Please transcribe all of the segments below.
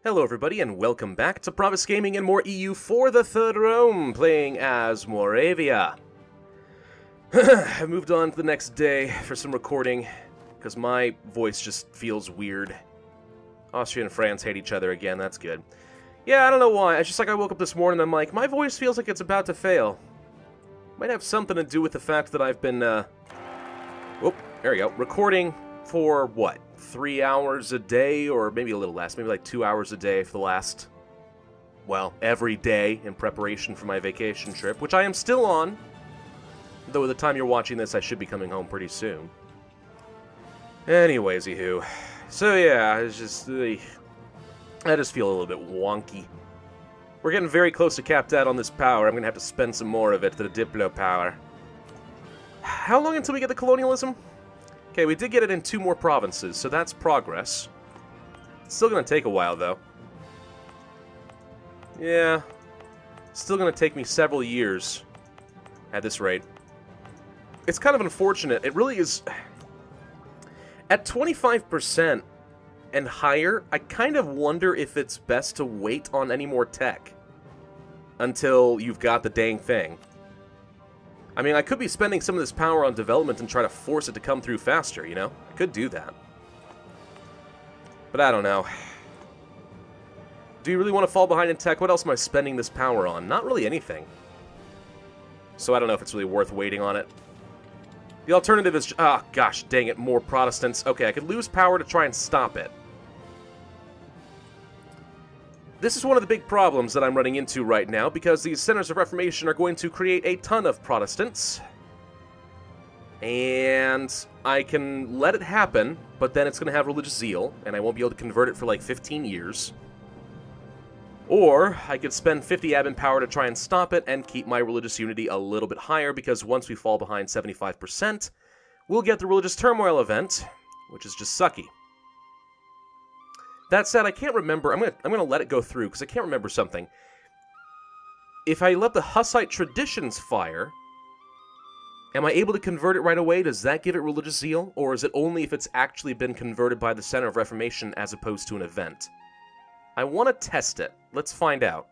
Hello everybody and welcome back to Pravus Gaming and more EU for the Third Rome, playing as Moravia. I've moved on to the next day for some recording, because my voice just feels weird. Austria and France hate each other again, that's good. Yeah, I don't know why, it's just like I woke up this morning and I'm like, my voice feels like it's about to fail. Might have something to do with the fact that I've been, there we go, recording for, what, 3 hours a day, or maybe a little less, maybe like 2 hours a day for the last, well, every day in preparation for my vacation trip, which I am still on, though at the time you're watching this, I should be coming home pretty soon. Anyways, so yeah, it's just, I just feel a little bit wonky. We're getting very close to capped out on this power. I'm gonna have to spend some more of it to the Diplo power. How long until we get the colonialism? Okay, we did get it in 2 more provinces, so that's progress. It's still gonna take a while, though. Yeah. Still gonna take me several years at this rate. It's kind of unfortunate. It really is... At 25% and higher, I kind of wonder if it's best to wait on any more tech until you've got the dang thing. I mean, I could be spending some of this power on development and try to force it to come through faster, you know? I could do that. But I don't know. Do you really want to fall behind in tech? What else am I spending this power on? Not really anything. So I don't know if it's really worth waiting on it. The alternative is... Ah, gosh, dang it, more Protestants. Okay, I could lose power to try and stop it. This is one of the big problems that I'm running into right now, because these centers of Reformation are going to create a ton of Protestants. And I can let it happen, but then it's going to have religious zeal, and I won't be able to convert it for like 15 years. Or I could spend 50 admin power to try and stop it and keep my religious unity a little bit higher, because once we fall behind 75%, we'll get the religious turmoil event, which is just sucky. That said, I can't remember. I'm gonna let it go through because I can't remember something. If I let the Hussite traditions fire, am I able to convert it right away? Does that give it religious zeal, or is it only if it's actually been converted by the Center of Reformation as opposed to an event? I want to test it. Let's find out.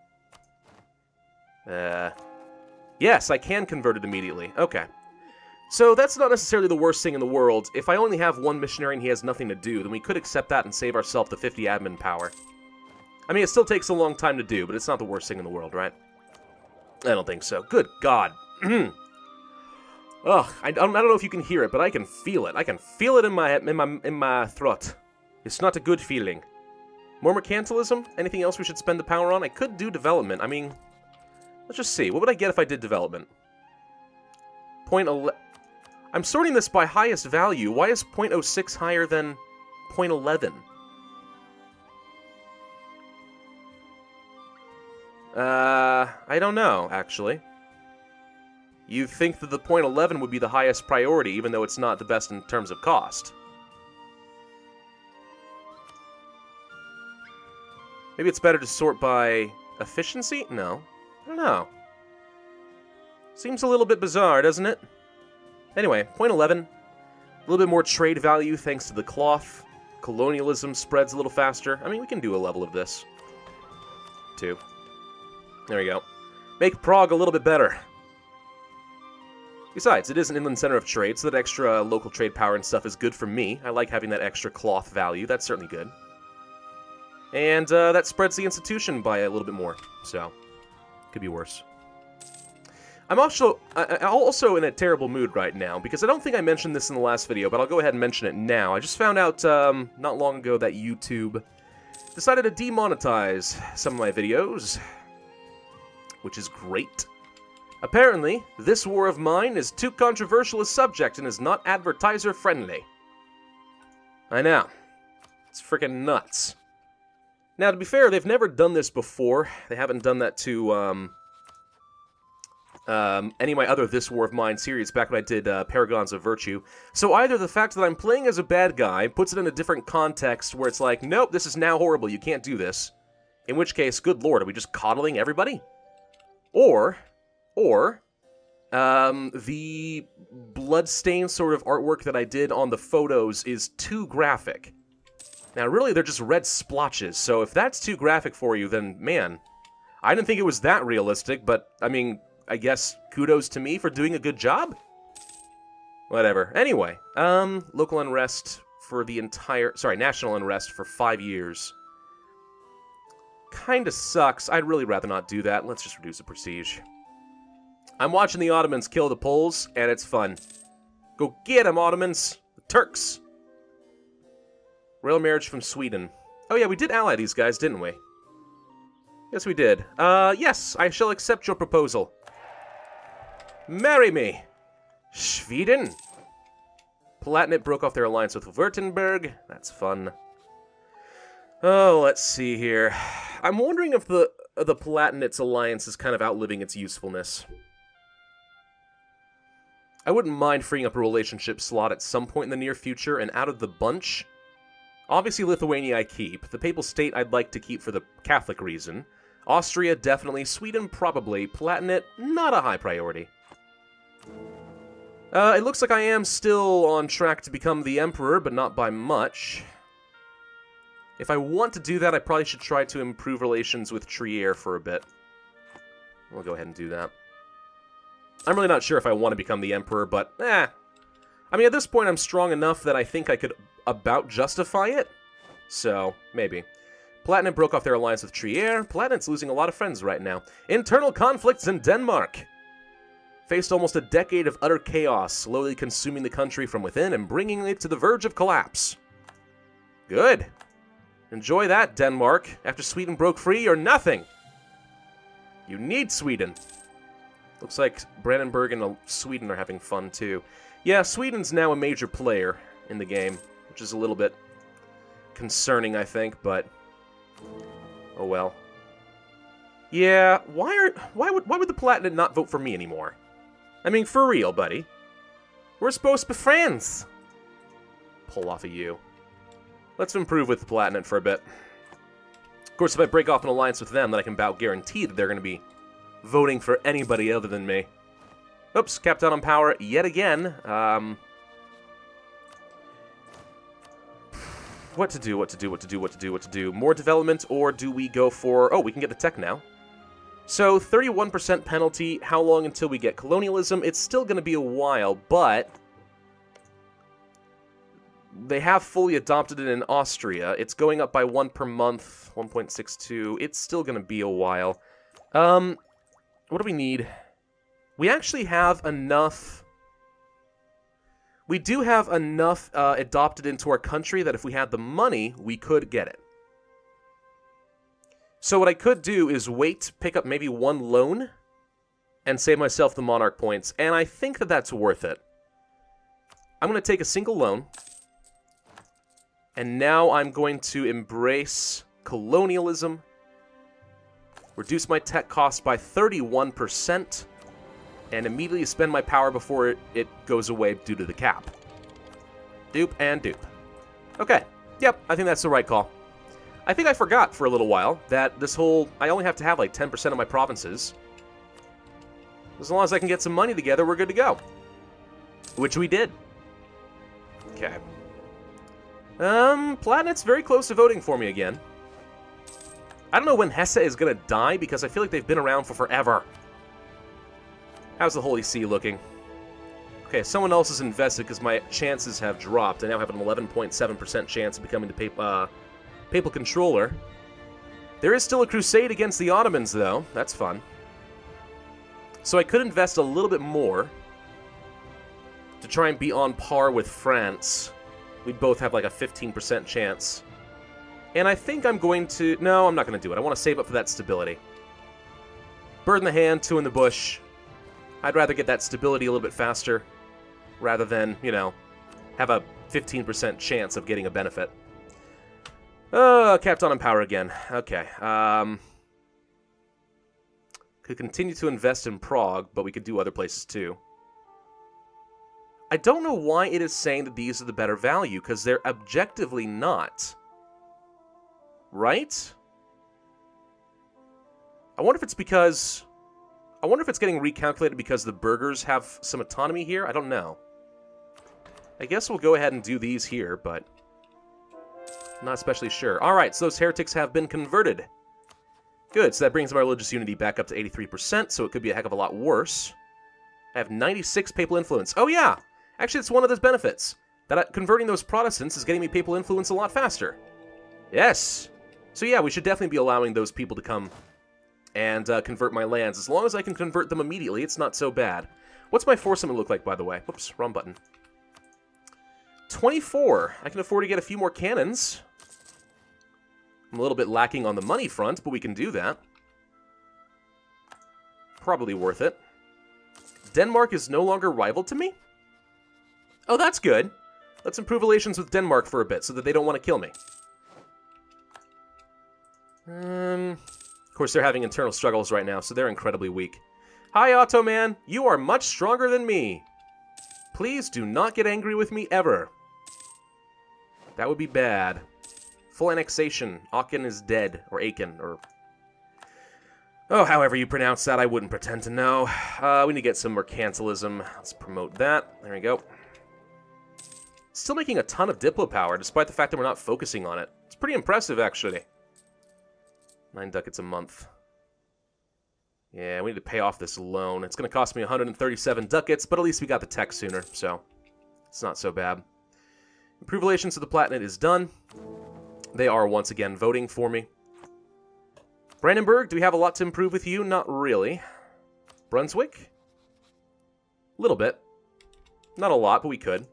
Yes, I can convert it immediately. Okay. So that's not necessarily the worst thing in the world. If I only have one missionary and he has nothing to do, then we could accept that and save ourselves the 50 admin power. I mean, it still takes a long time to do, but it's not the worst thing in the world, right? I don't think so. Good God. Ugh, I don't know if you can hear it, but I can feel it. I can feel it in my throat. It's not a good feeling. More mercantilism? Anything else we should spend the power on? I could do development. I mean, let's just see. What would I get if I did development? 0.11. I'm sorting this by highest value. Why is 0.06 higher than 0.11? I don't know, actually. You'd think that the 0.11 would be the highest priority, even though it's not the best in terms of cost. Maybe it's better to sort by efficiency? No. I don't know. Seems a little bit bizarre, doesn't it? Anyway, 0.11. A little bit more trade value thanks to the cloth. Colonialism spreads a little faster. I mean, we can do a level of this. 2. There we go. Make Prague a little bit better. Besides, it is an inland center of trade, so that extra local trade power and stuff is good for me. I like having that extra cloth value. That's certainly good. And that spreads the institution by a little bit more. So, could be worse. I'm also in a terrible mood right now, because I don't think I mentioned this in the last video, but I'll go ahead and mention it now. I just found out not long ago that YouTube decided to demonetize some of my videos, which is great. Apparently, this war of mine is too controversial a subject and is not advertiser-friendly. I know. It's freaking nuts. Now, to be fair, they've never done this before. They haven't done that to, any of my other This War of Mine series back when I did Paragons of Virtue. So either the fact that I'm playing as a bad guy puts it in a different context where it's like, nope, this is now horrible, you can't do this. In which case, good lord, are we just coddling everybody? Or, the bloodstained sort of artwork that I did on the photos is too graphic. Now, really, they're just red splotches, so if that's too graphic for you, then, man, I didn't think it was that realistic, but, I mean, I guess kudos to me for doing a good job? Whatever. Anyway, local unrest for the entire... Sorry, national unrest for 5 years. Kinda sucks. I'd really rather not do that. Let's just reduce the prestige. I'm watching the Ottomans kill the Poles, and it's fun. Go get 'em, Ottomans! The Turks! Royal marriage from Sweden. Oh yeah, we did ally these guys, didn't we? Yes, we did. Yes, I shall accept your proposal. Marry me! Sweden! Palatinate broke off their alliance with Württemberg. That's fun. Oh, let's see here. I'm wondering if the Palatinate's alliance is kind of outliving its usefulness. I wouldn't mind freeing up a relationship slot at some point in the near future, and out of the bunch, obviously Lithuania I keep. The Papal State I'd like to keep for the Catholic reason. Austria, definitely. Sweden, probably. Palatinate, not a high priority. It looks like I am still on track to become the Emperor, but not by much. If I want to do that, I probably should try to improve relations with Trier for a bit. We'll go ahead and do that. I'm really not sure if I want to become the Emperor, but, I mean, at this point, I'm strong enough that I think I could about justify it. So, maybe. Palatinate broke off their alliance with Trier. Palatinate's losing a lot of friends right now. Internal conflicts in Denmark. Faced almost a decade of utter chaos, slowly consuming the country from within and bringing it to the verge of collapse. Good. Enjoy that, Denmark. After Sweden broke free, you're nothing. You need Sweden. Looks like Brandenburg and Sweden are having fun, too. Yeah, Sweden's now a major player in the game, which is a little bit concerning, I think, but... oh well. Yeah, why would the Palatinate not vote for me anymore? I mean, for real, buddy. We're supposed to be friends. Pull off of you. Let's improve with the Palatinate for a bit. Of course, if I break off an alliance with them, then I can about guarantee that they're going to be voting for anybody other than me. Oops, capped out on power yet again. What to do? More development, or do we go for... oh, we can get the tech now. So, 31% penalty. How long until we get colonialism? It's still going to be a while, but... they have fully adopted it in Austria. It's going up by 1 per month, 1.62. It's still going to be a while. What do we need? We actually have enough... we do have enough adopted into our country that if we had the money, we could get it. So what I could do is wait, pick up maybe 1 loan, and save myself the monarch points, and I think that that's worth it. I'm going to take a single loan, and now I'm going to embrace colonialism, reduce my tech cost by 31%, and immediately spend my power before it goes away due to the cap. Dupe and dupe. Okay, yep, I think that's the right call. I think I forgot for a little while that this whole... I only have to have like 10% of my provinces. As long as I can get some money together, we're good to go. Which we did. Okay. Palatinate's very close to voting for me again. I don't know when Hesse is gonna die, because I feel like they've been around for forever. How's the Holy See looking? Okay, someone else is invested because my chances have dropped. I now have an 11.7% chance of becoming the Papal Controller. There is still a crusade against the Ottomans, though. That's fun. So I could invest a little bit more to try and be on par with France. We'd both have like a 15% chance. And I think I'm going to... no, I'm not going to do it. I want to save up for that stability. Bird in the hand, 2 in the bush. I'd rather get that stability a little bit faster, rather than, you know, have a 15% chance of getting a benefit. Capped on power again. Okay. Could continue to invest in Prague, but we could do other places too. I don't know why it is saying that these are the better value, because they're objectively not. Right? I wonder if it's because... I wonder if it's getting recalculated because the burghers have some autonomy here? I don't know. I guess we'll go ahead and do these here, but... Not especially sure. Alright, so those heretics have been converted. Good, so that brings my religious unity back up to 83%, so it could be a heck of a lot worse. I have 96 papal influence. Oh yeah! Actually, it's one of those benefits. That converting those Protestants is getting me papal influence a lot faster. Yes! So yeah, we should definitely be allowing those people to come and convert my lands. As long as I can convert them immediately, it's not so bad. What's my foursome look like, by the way? Whoops, wrong button. 24. I can afford to get a few more cannons. I'm a little bit lacking on the money front, but we can do that. Probably worth it. Denmark is no longer rival to me? Oh, that's good. Let's improve relations with Denmark for a bit, so that they don't want to kill me. Of course, they're having internal struggles right now, so they're incredibly weak. Hi, Ottoman. You are much stronger than me. Please do not get angry with me ever. That would be bad. Full annexation. Aachen is dead. Or Aachen. Or... oh, however you pronounce that, I wouldn't pretend to know. We need to get some mercantilism. Let's promote that. There we go. Still making a ton of Diplo power, despite the fact that we're not focusing on it. It's pretty impressive, actually. 9 ducats a month. Yeah, we need to pay off this loan. It's going to cost me 137 ducats, but at least we got the tech sooner, so it's not so bad. Improve relations to the Palatinate is done. They are once again voting for me. Brandenburg, do we have a lot to improve with you? Not really. Brunswick? A little bit. Not a lot, but we could.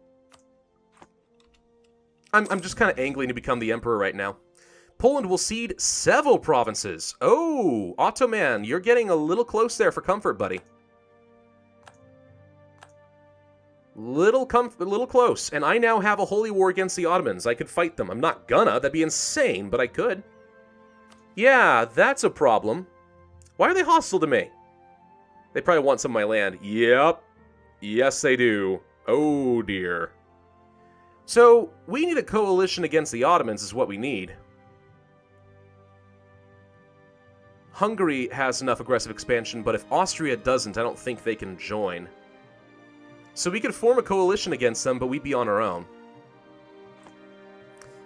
I'm just kind of angling to become the Emperor right now. Poland will cede several provinces. Oh, Ottoman, you're getting a little close there for comfort, buddy. Little close. And I now have a holy war against the Ottomans. I could fight them. I'm not gonna. That'd be insane, but I could. Yeah, that's a problem. Why are they hostile to me? They probably want some of my land. Yep. Yes, they do. Oh, dear. So, we need a coalition against the Ottomans is what we need. Hungary has enough aggressive expansion, but if Austria doesn't, I don't think they can join. So we could form a coalition against them, but we'd be on our own.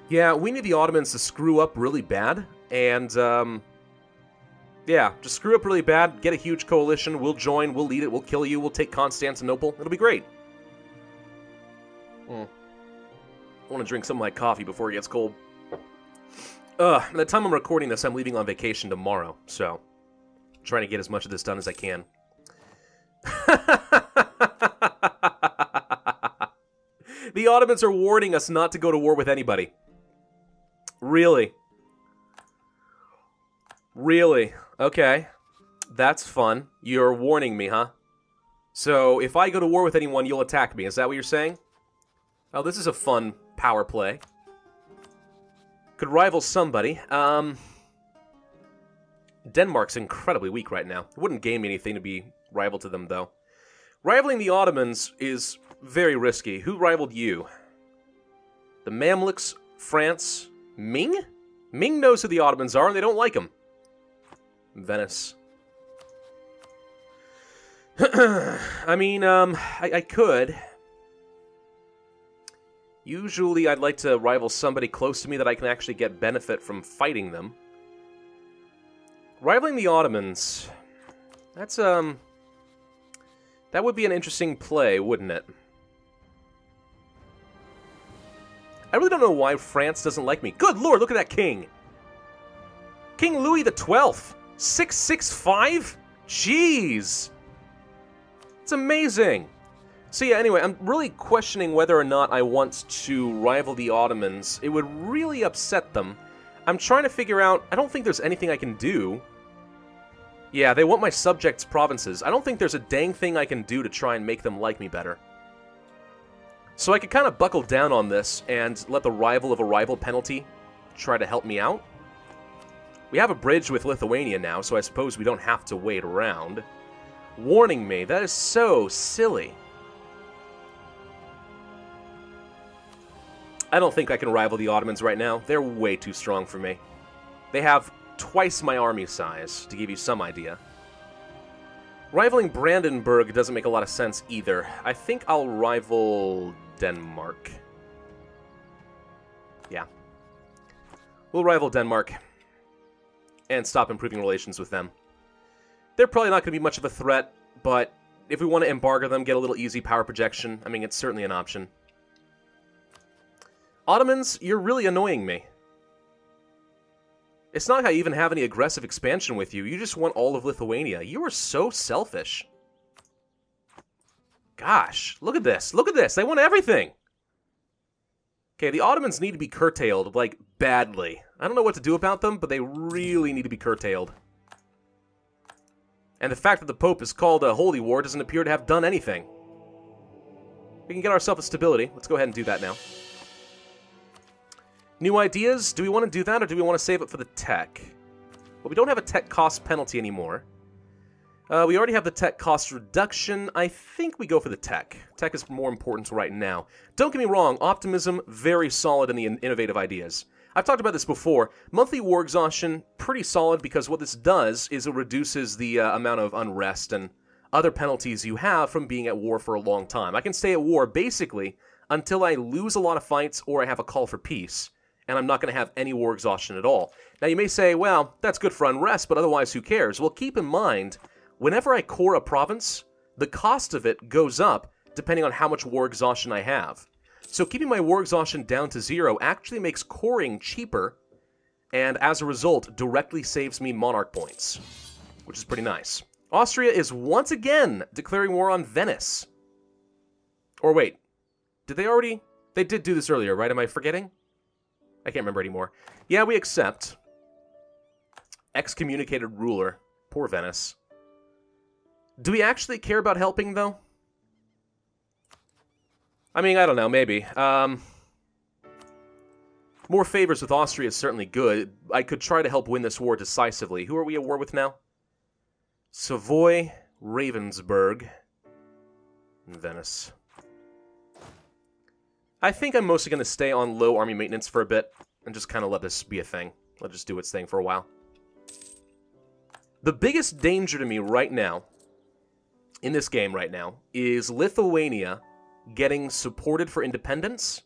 Yeah, we need the Ottomans to screw up really bad, and, yeah, just screw up really bad, get a huge coalition, we'll join, we'll lead it, we'll kill you, we'll take Constantinople, it'll be great. I want to drink some of my coffee before it gets cold. By the time I'm recording this, I'm leaving on vacation tomorrow, so I'm trying to get as much of this done as I can. The Ottomans are warning us not to go to war with anybody. Really? Really? Okay. That's fun. You're warning me, huh? So, if I go to war with anyone, you'll attack me. Is that what you're saying? Oh, this is a fun power play. Could rival somebody. Denmark's incredibly weak right now. It wouldn't gain me anything to be rival to them, though. Rivaling the Ottomans is very risky. Who rivaled you? The Mamluks, France, Ming? Ming knows who the Ottomans are, and they don't like them. Venice. I mean, I could. Usually, I'd like to rival somebody close to me that I can actually get benefit from fighting them. Rivaling the Ottomans... That's, that would be an interesting play, wouldn't it? I really don't know why France doesn't like me. Good lord, look at that king! King Louis XII! 665? Jeez! It's amazing! So yeah, anyway, I'm really questioning whether or not I want to rival the Ottomans. It would really upset them. I'm trying to figure out... I don't think there's anything I can do. Yeah, they want my subjects' provinces. I don't think there's a dang thing I can do to try and make them like me better. So I could kind of buckle down on this and let the rival of a rival penalty try to help me out. We have a bridge with Lithuania now, so I suppose we don't have to wait around. Warning me, that is so silly. I don't think I can rival the Ottomans right now. They're way too strong for me. They have twice my army size, to give you some idea. Rivaling Brandenburg doesn't make a lot of sense either. I think I'll rival Denmark. Yeah. We'll rival Denmark and stop improving relations with them. They're probably not going to be much of a threat, but if we want to embargo them, get a little easy power projection, I mean, it's certainly an option. Ottomans, you're really annoying me. It's not like I even have any aggressive expansion with you. You just want all of Lithuania. You are so selfish. Gosh, look at this. Look at this. They want everything. Okay, the Ottomans need to be curtailed, like, badly. I don't know what to do about them, but they really need to be curtailed. And the fact that the Pope is called a holy war doesn't appear to have done anything. We can get ourselves a stability. Let's go ahead and do that now. New ideas? Do we want to do that, or do we want to save it for the tech? Well, we don't have a tech cost penalty anymore. We already have the tech cost reduction. I think we go for the tech. Tech is more important right now. Don't get me wrong, optimism, very solid in the innovative ideas. I've talked about this before. Monthly war exhaustion, pretty solid, because what this does is it reduces the amount of unrest and other penalties you have from being at war for a long time. I can stay at war, basically, until I lose a lot of fights or I have a call for peace, and I'm not going to have any war exhaustion at all. Now, you may say, well, that's good for unrest, but otherwise, who cares? Well, keep in mind, whenever I core a province, the cost of it goes up depending on how much war exhaustion I have. So keeping my war exhaustion down to 0 actually makes coring cheaper, and as a result, directly saves me monarch points, which is pretty nice. Austria is once again declaring war on Venice. Or wait, did they already? They did do this earlier, right? Am I forgetting? I can't remember anymore. Yeah, we accept. Excommunicated ruler. Poor Venice. Do we actually care about helping, though? I mean, I don't know, maybe. More favors with Austria is certainly good. I could try to help win this war decisively. Who are we at war with now? Savoy, Ravensburg, and Venice. I think I'm mostly going to stay on low army maintenance for a bit and just kind of let this be a thing. Let it just do its thing for a while. The biggest danger to me right now, in this game right now, is Lithuania getting supported for independence.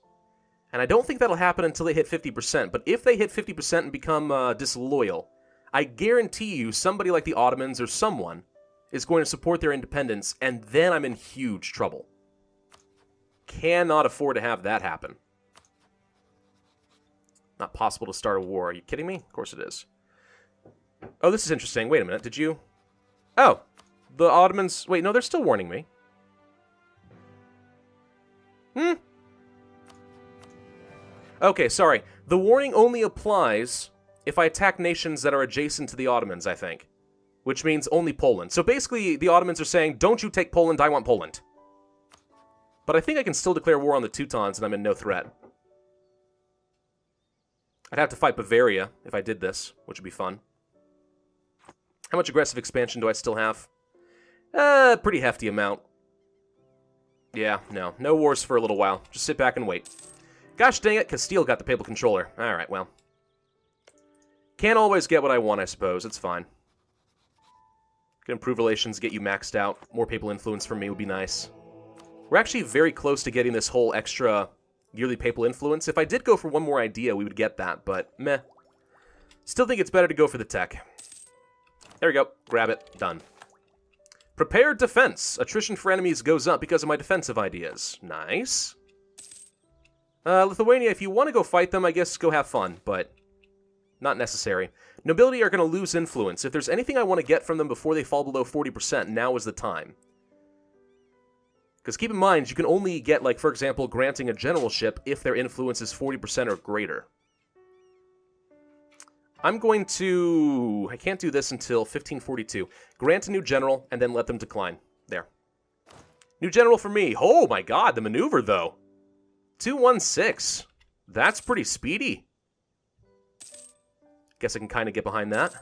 And I don't think that'll happen until they hit 50%. But if they hit 50% and become disloyal, I guarantee you somebody like the Ottomans or someone is going to support their independence, and then I'm in huge trouble. Cannot afford to have that happen. Not possible to start a war. Are you kidding me? Of course it is. Oh, this is interesting. Wait a minute. Did you... Oh, the Ottomans... Wait, no, they're still warning me. Okay, sorry. The warning only applies if I attack nations that are adjacent to the Ottomans, I think. Which means only Poland. So basically, the Ottomans are saying, don't you take Poland, I want Poland. But I think I can still declare war on the Teutons and I'm in no threat. I'd have to fight Bavaria if I did this, which would be fun. How much aggressive expansion do I still have? Pretty hefty amount. Yeah, no. No wars for a little while. Just sit back and wait. Gosh dang it, Castile got the papal controller. Alright, well. Can't always get what I want, I suppose. It's fine. Can improve relations, get you maxed out. More papal influence from me would be nice. We're actually very close to getting this whole extra yearly papal influence. If I did go for one more idea, we would get that, but meh. Still think it's better to go for the tech. There we go. Grab it. Done. Prepared defense. Attrition for enemies goes up because of my defensive ideas. Nice. Lithuania, if you want to go fight them, I guess go have fun, but not necessary. Nobility are going to lose influence. If there's anything I want to get from them before they fall below 40%, now is the time. Because keep in mind, you can only get, like, for example, granting a generalship if their influence is 40% or greater. I'm going to... I can't do this until 1542. Grant a new general, and then let them decline. There. New general for me. Oh my god, the maneuver, though. 216. That's pretty speedy. Guess I can kind of get behind that.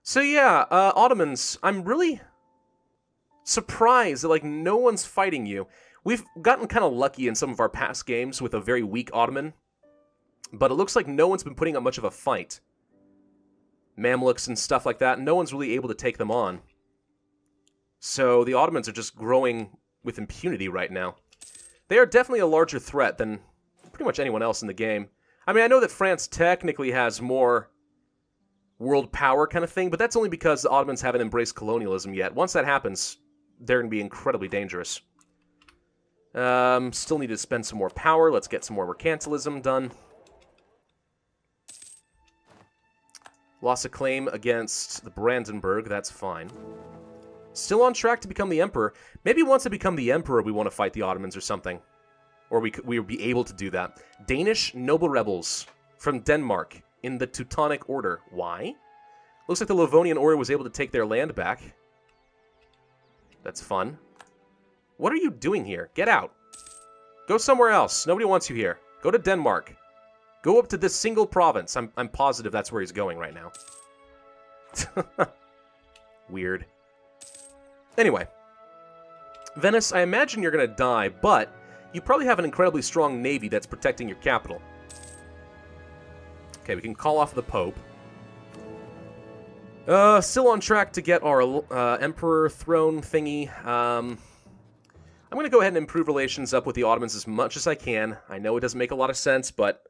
So yeah, Ottomans, I'm really surprised that, like, no one's fighting you. We've gotten kind of lucky in some of our past games with a very weak Ottoman, but it looks like no one's been putting up much of a fight. Mamluks and stuff like that, no one's really able to take them on. So the Ottomans are just growing with impunity right now. They are definitely a larger threat than pretty much anyone else in the game. I mean, I know that France technically has more world power kind of thing, but that's only because the Ottomans haven't embraced colonialism yet. Once that happens, they're going to be incredibly dangerous. Still need to spend some more power. Let's get some more mercantilism done. Lost a claim against the Brandenburg. That's fine. Still on track to become the emperor. Maybe once I become the emperor, we want to fight the Ottomans or something. Or we would be able to do that. Danish noble rebels from Denmark in the Teutonic Order. Why? Looks like the Livonian Order was able to take their land back. That's fun. What are you doing here? Get out. Go somewhere else. Nobody wants you here. Go to Denmark. Go up to this single province. I'm positive that's where he's going right now. Weird. Anyway. Venice, I imagine you're going to die, but you probably have an incredibly strong navy that's protecting your capital. Okay, we can call off the Pope. Still on track to get our Emperor throne thingy. I'm going to go ahead and improve relations up with the Ottomans as much as I can. I know it doesn't make a lot of sense, but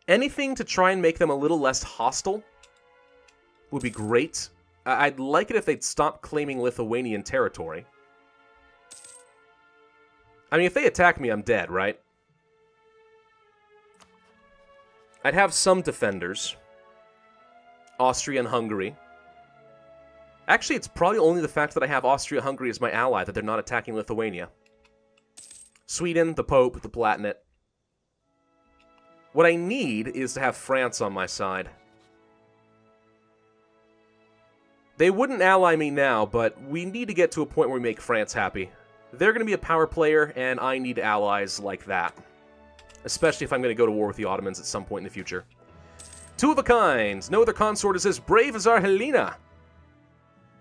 anything to try and make them a little less hostile would be great. I'd like it if they'd stop claiming Lithuanian territory. I mean, if they attack me, I'm dead, right? I'd have some defenders. Austria and Hungary. Actually, it's probably only the fact that I have Austria-Hungary as my ally that they're not attacking Lithuania. Sweden, the Pope, the Palatinate. What I need is to have France on my side. They wouldn't ally me now, but we need to get to a point where we make France happy. They're going to be a power player, and I need allies like that. Especially if I'm going to go to war with the Ottomans at some point in the future. Two of a kind. No other consort is as brave as our Helena.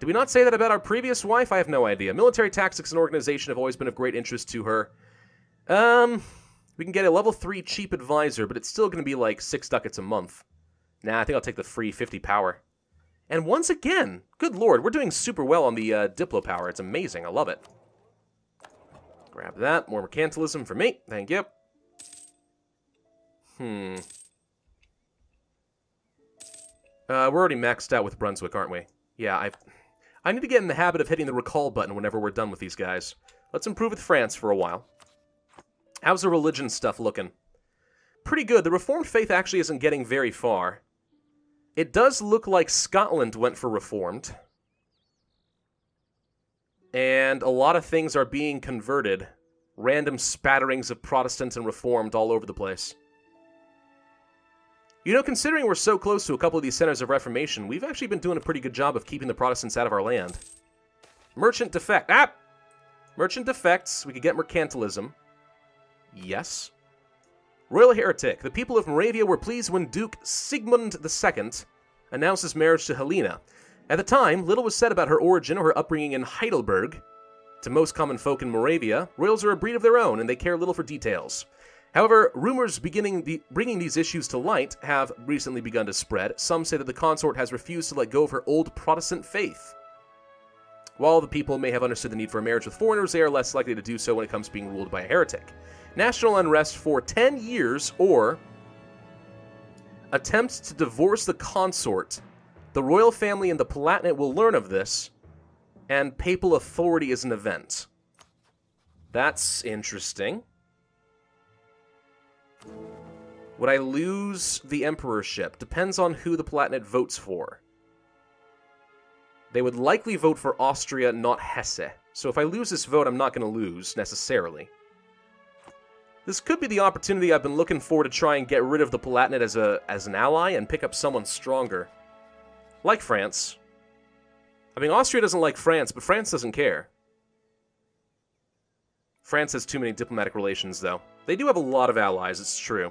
Did we not say that about our previous wife? I have no idea. Military tactics and organization have always been of great interest to her. We can get a level 3 cheap advisor, but it's still going to be like 6 ducats a month. Nah, I think I'll take the free 50 power. And once again, good lord, we're doing super well on the Diplo power. It's amazing. I love it. Grab that. More mercantilism for me. Thank you. We're already maxed out with Brunswick, aren't we? Yeah, I need to get in the habit of hitting the recall button whenever we're done with these guys. Let's improve with France for a while. How's the religion stuff looking? Pretty good. The Reformed faith actually isn't getting very far. It does look like Scotland went for Reformed. And a lot of things are being converted. Random spatterings of Protestant and Reformed all over the place. You know, considering we're so close to a couple of these centers of Reformation, we've actually been doing a pretty good job of keeping the Protestants out of our land. Merchant defect. Ah! Merchant defects. We could get mercantilism. Yes. Royal heretic. The people of Moravia were pleased when Duke Sigmund II announced his marriage to Helena. At the time, little was said about her origin or her upbringing in Heidelberg. To most common folk in Moravia, royals are a breed of their own, and they care little for details. However, rumors bringing these issues to light have recently begun to spread. Some say that the consort has refused to let go of her old Protestant faith. While the people may have understood the need for a marriage with foreigners, they are less likely to do so when it comes to being ruled by a heretic. National unrest for 10 years, or attempts to divorce the consort. The royal family and the Palatinate will learn of this, and papal authority is an event. That's interesting. Would I lose the emperorship? Depends on who the Palatinate votes for. They would likely vote for Austria, not Hesse. So if I lose this vote, I'm not going to lose, necessarily. This could be the opportunity I've been looking for to try and get rid of the Palatinate as an ally and pick up someone stronger. Like France. I mean, Austria doesn't like France, but France doesn't care. France has too many diplomatic relations, though. They do have a lot of allies, it's true.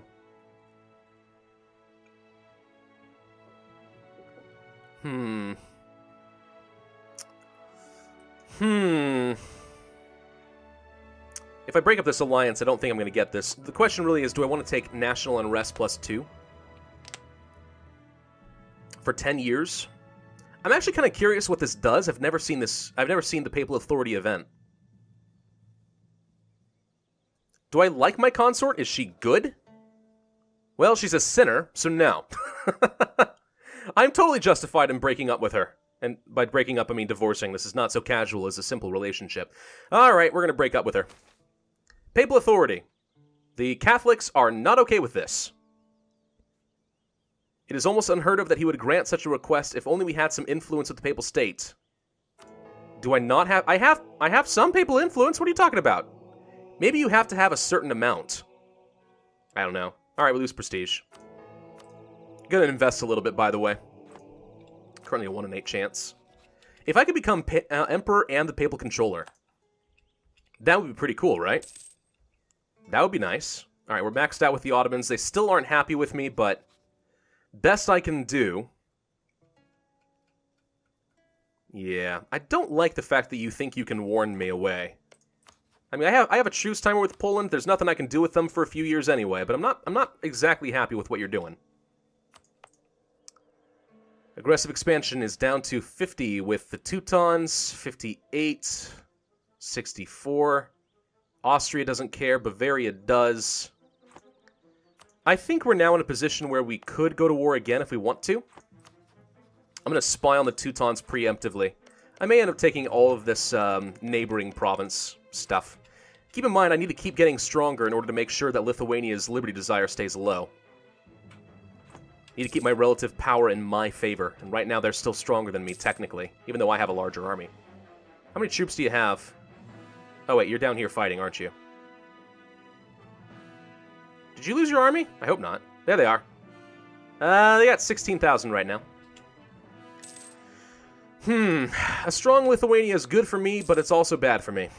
If I break up this alliance, I don't think I'm going to get this. The question really is, do I want to take national unrest +2? For 10 years? I'm actually kind of curious what this does. I've never seen this. I've never seen the Papal Authority event. Do I like my consort? Is she good? Well, she's a sinner, so no. I'm totally justified in breaking up with her. And by breaking up, I mean divorcing. This is not so casual as a simple relationship. Alright, we're going to break up with her. Papal authority. The Catholics are not okay with this. It is almost unheard of that he would grant such a request if only we had some influence with the papal state. Do I not have... I have some papal influence. What are you talking about? Maybe you have to have a certain amount. I don't know. Alright, we lose prestige. Gonna invest a little bit, by the way. Currently a 1 in 8 chance. If I could become Emperor and the Papal Controller, that would be pretty cool, right? That would be nice. Alright, we're maxed out with the Ottomans. They still aren't happy with me, but best I can do... Yeah, I don't like the fact that you think you can warn me away. I mean, I have a truce timer with Poland. There's nothing I can do with them for a few years anyway, but I'm not exactly happy with what you're doing. Aggressive expansion is down to 50 with the Teutons, 58, 64. Austria doesn't care, Bavaria does. I think we're now in a position where we could go to war again if we want to. I'm going to spy on the Teutons preemptively. I may end up taking all of this neighboring province stuff. Keep in mind, I need to keep getting stronger in order to make sure that Lithuania's liberty desire stays low. Need to keep my relative power in my favor, and right now they're still stronger than me, technically, even though I have a larger army. How many troops do you have? Oh wait, you're down here fighting, aren't you? Did you lose your army? I hope not. There they are. They got 16,000 right now. A strong Lithuania is good for me, but it's also bad for me.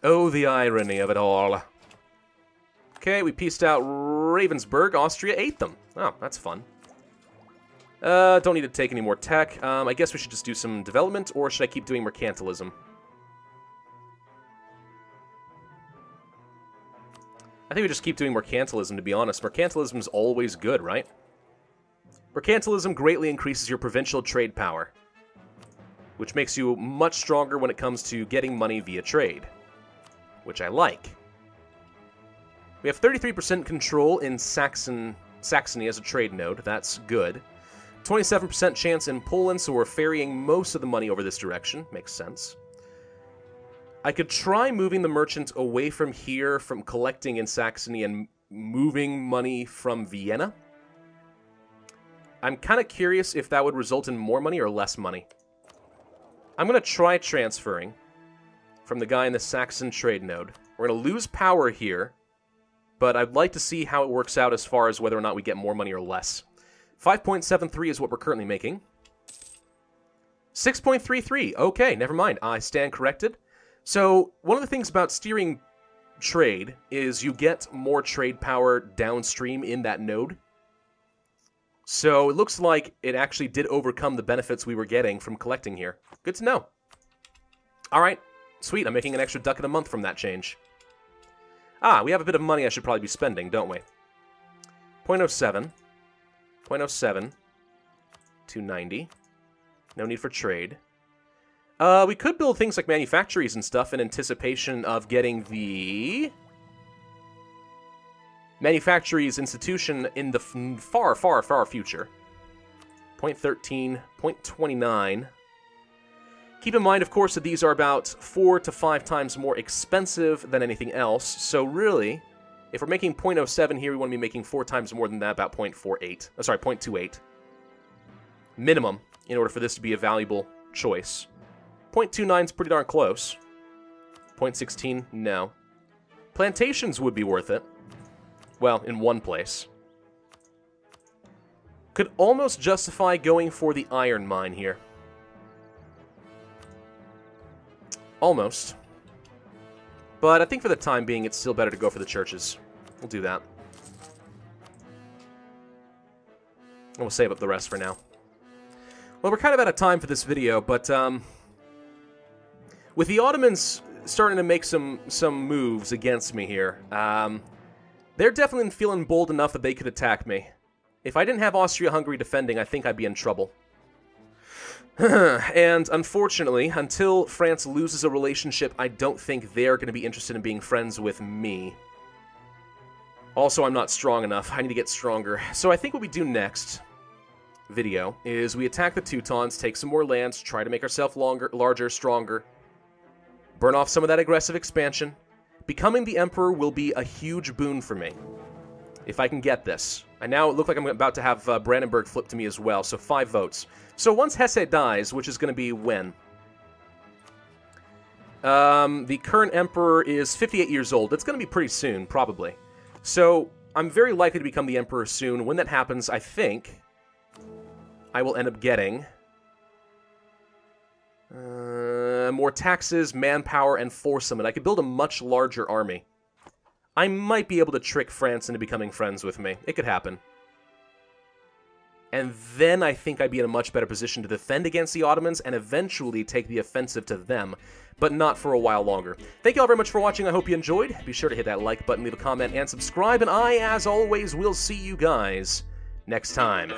Oh, the irony of it all. Okay, we pieced out Ravensburg. Austria ate them. Oh, that's fun. Don't need to take any more tech. I guess we should just do some development, or should I keep doing mercantilism? I think we just keep doing mercantilism, to be honest. Mercantilism is always good, right? Mercantilism greatly increases your provincial trade power, which makes you much stronger when it comes to getting money via trade, which I like. We have 33% control in Saxony as a trade node. That's good. 27% chance in Poland, so we're ferrying most of the money over this direction. Makes sense. I could try moving the merchant away from here, from collecting in Saxony, and moving money from Vienna. I'm kind of curious if that would result in more money or less money. I'm going to try transferring from the guy in the Saxon trade node. We're going to lose power here, but I'd like to see how it works out as far as whether or not we get more money or less. 5.73 is what we're currently making. 6.33. Okay, never mind. I stand corrected. So, one of the things about steering trade is you get more trade power downstream in that node. So, it looks like it actually did overcome the benefits we were getting from collecting here. Good to know. Alright, sweet. I'm making an extra ducat a month from that change. Ah, we have a bit of money I should probably be spending, don't we? 0.07. 0.07. 290. No need for trade. We could build things like manufactories and stuff in anticipation of getting the manufactories institution in the far, far, far future. 0.13, 0.29. Keep in mind, of course, that these are about 4 to 5 times more expensive than anything else. So really, if we're making 0.07 here, we want to be making 4 times more than that, about 0.48. Oh, sorry, 0.28. Minimum, in order for this to be a valuable choice. 0.29 is pretty darn close. 0.16, no. Plantations would be worth it. Well, in one place. Could almost justify going for the iron mine here. Almost. But I think for the time being, it's still better to go for the churches. We'll do that. And we'll save up the rest for now. Well, we're kind of out of time for this video, but with the Ottomans starting to make some moves against me here, they're definitely feeling bold enough that they could attack me. If I didn't have Austria-Hungary defending, I think I'd be in trouble. And unfortunately, until France loses a relationship, I don't think they're going to be interested in being friends with me. Also, I'm not strong enough. I need to get stronger. So I think what we do next video is we attack the Teutons, take some more lands, try to make ourselves larger, stronger, burn off some of that aggressive expansion. Becoming the Emperor will be a huge boon for me, if I can get this. I now look like I'm about to have Brandenburg flip to me as well, so 5 votes. So once Hesse dies, which is going to be when? The current Emperor is 58 years old. It's going to be pretty soon, probably. So I'm very likely to become the Emperor soon. When that happens, I think I will end up getting more taxes, manpower, and foursome, and I could build a much larger army. I might be able to trick France into becoming friends with me. It could happen. And then I think I'd be in a much better position to defend against the Ottomans and eventually take the offensive to them, but not for a while longer. Thank you all very much for watching. I hope you enjoyed. Be sure to hit that like button, leave a comment, and subscribe, and I, as always, will see you guys next time.